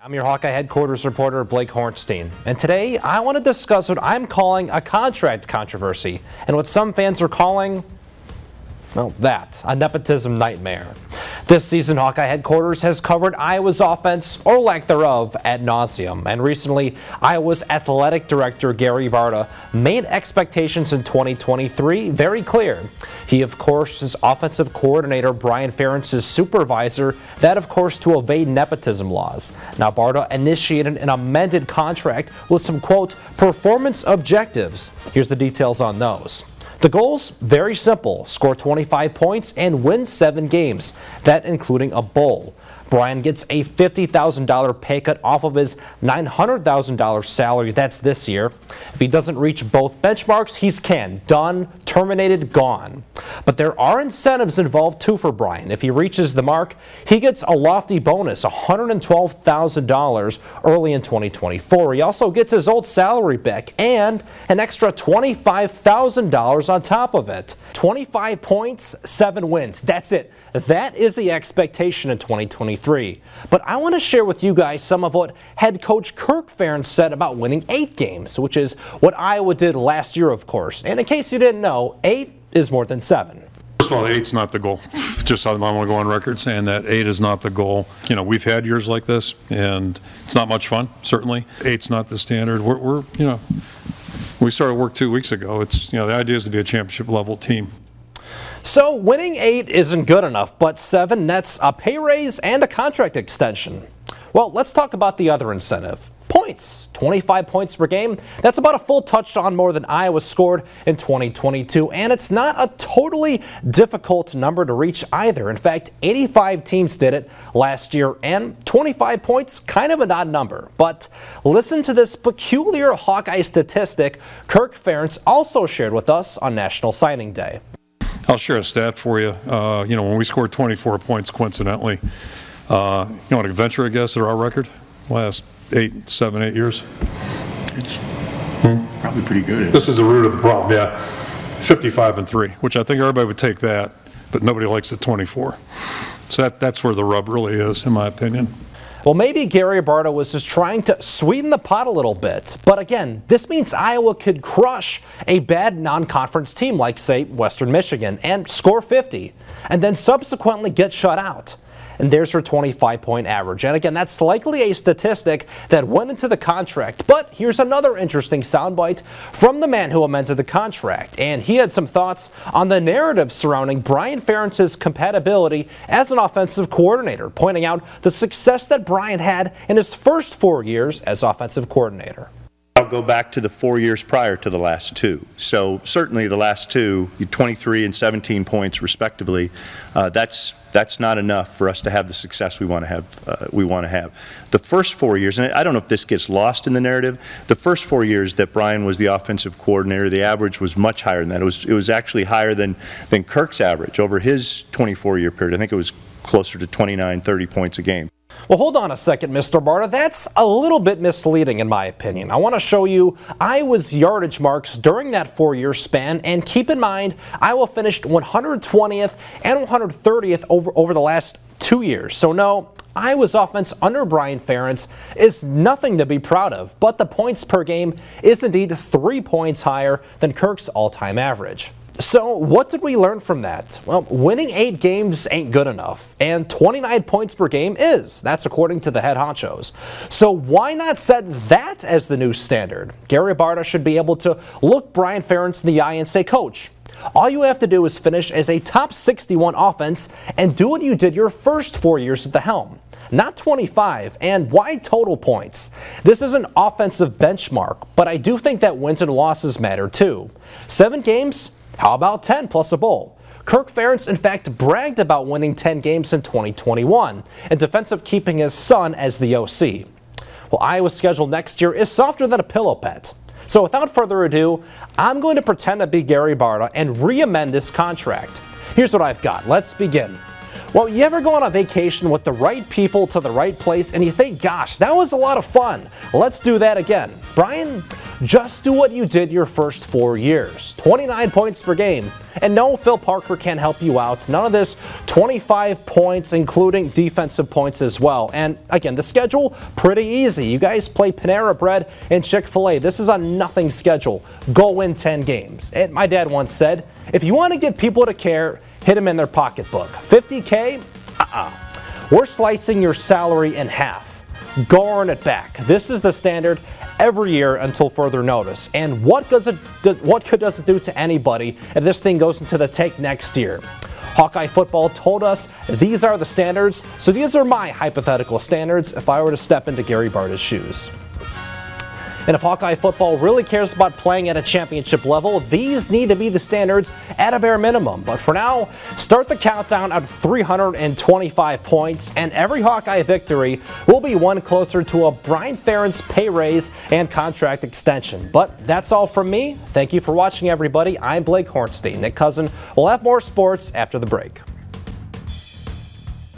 I'm your Hawkeye headquarters reporter, Blake Hornstein, and today I want to discuss what I'm calling a contract controversy and what some fans are calling, well, a nepotism nightmare. This season, Hawkeye headquarters has covered Iowa's offense, or lack thereof, ad nauseum. And recently, Iowa's athletic director, Gary Barta, made expectations in 2023 very clear. He, of course, is offensive coordinator Brian Ferentz's supervisor, that, of course, to evade nepotism laws. Now, Barta initiated an amended contract with some, quote, performance objectives. Here's the details on those. The goals, very simple: score 25 points and win 7 games, that including a bowl. Brian gets a $50,000 pay cut off of his $900,000 salary, that's this year. If he doesn't reach both benchmarks, he's canned, done, terminated, gone. But there are incentives involved too for Brian. If he reaches the mark, he gets a lofty bonus, $112,000 early in 2024. He also gets his old salary back and an extra $25,000 on top of it. 25 points, 7 wins. That's it. That is the expectation in 2023. But I want to share with you guys some of what head coach Kirk Ferentz said about winning 8 games, which is what Iowa did last year, of course. And in case you didn't know, 8 is more than 7. First of all, 8's not the goal. Just I want to go on record saying that 8 is not the goal. You know, we've had years like this, and it's not much fun, certainly. 8's not the standard. We started work 2 weeks ago. It's, the idea is to be a championship level team. So winning 8 isn't good enough, but 7 nets a pay raise and a contract extension. Well, let's talk about the other incentive. Points. 25 points per game. That's about a full touchdown more than Iowa scored in 2022, and it's not a totally difficult number to reach either. In fact, 85 teams did it last year, and 25 points, kind of an odd number. But listen to this peculiar Hawkeye statistic Kirk Ferentz also shared with us on National Signing Day. I'll share a stat for you. When we scored 24 points, coincidentally, you want to venture a guess at our record last 7, 8 years? Probably pretty good. This is the root of the problem, yeah. 55-3, which I think everybody would take that, but nobody likes the 24. So that's where the rub really is, in my opinion. Well, maybe Gary Barta was just trying to sweeten the pot a little bit. But again, this means Iowa could crush a bad non-conference team like, say, Western Michigan and score 50, and then subsequently get shut out. And there's her 25-point average. And again, that's likely a statistic that went into the contract. But here's another interesting soundbite from the man who amended the contract. And he had some thoughts on the narrative surrounding Brian Ferentz's compatibility as an offensive coordinator, pointing out the success that Brian had in his first 4 years as offensive coordinator. I'll go back to the 4 years prior to the last 2. So certainly the last 2, 23 and 17 points respectively, that's not enough for us to have the success we want to have. The first 4 years, and I don't know if this gets lost in the narrative, the first 4 years that Brian was the offensive coordinator, the average was much higher than that. It was actually higher than Kirk's average over his 24-year period. I think it was closer to 29, 30 points a game. Well, hold on a second, Mr. Barta. That's a little bit misleading in my opinion. I want to show you Iowa's yardage marks during that 4-year span, and keep in mind, Iowa finished 120th and 130th over the last 2 years. So no, Iowa's offense under Brian Ferentz is nothing to be proud of, but the points per game is indeed 3 points higher than Kirk's all-time average. So what did we learn from that? Well, winning 8 games ain't good enough, and 29 points per game is. That's according to the head honchos. So why not set that as the new standard? Gary Barta should be able to look Brian Ferentz in the eye and say, Coach, all you have to do is finish as a top 61 offense and do what you did your first 4 years at the helm. Not 25, and why total points? This is an offensive benchmark, but I do think that wins and losses matter too. 7 games? How about 10 plus a bowl? Kirk Ferentz, in fact, bragged about winning 10 games in 2021 in defense of keeping his son as the OC. Well, Iowa's schedule next year is softer than a pillow pet. So without further ado, I'm going to pretend to be Gary Barta and re-amend this contract. Here's what I've got. Let's begin. Well, you ever go on a vacation with the right people to the right place and you think, gosh, that was a lot of fun. Let's do that again. Brian, just do what you did your first 4 years. 29 points per game. And no, Phil Parker can't help you out. None of this 25 points, including defensive points as well. And again, the schedule, pretty easy. You guys play Panera Bread and Chick-fil-A. This is a nothing schedule. Go win 10 games. And my dad once said, if you want to get people to care, hit them in their pocketbook. $50K? We're slicing your salary in half. Go earn it back. This is the standard every year until further notice. And what good does it do to anybody if this thing goes into the tank next year? Hawkeye football told us these are the standards, so these are my hypothetical standards if I were to step into Gary Barta's shoes. And if Hawkeye football really cares about playing at a championship level, these need to be the standards at a bare minimum. But for now, start the countdown at 325 points, and every Hawkeye victory will be one closer to a Brian Ferentz pay raise and contract extension. But that's all from me. Thank you for watching, everybody. I'm Blake Hornstein. Nick Cousin will have more sports after the break.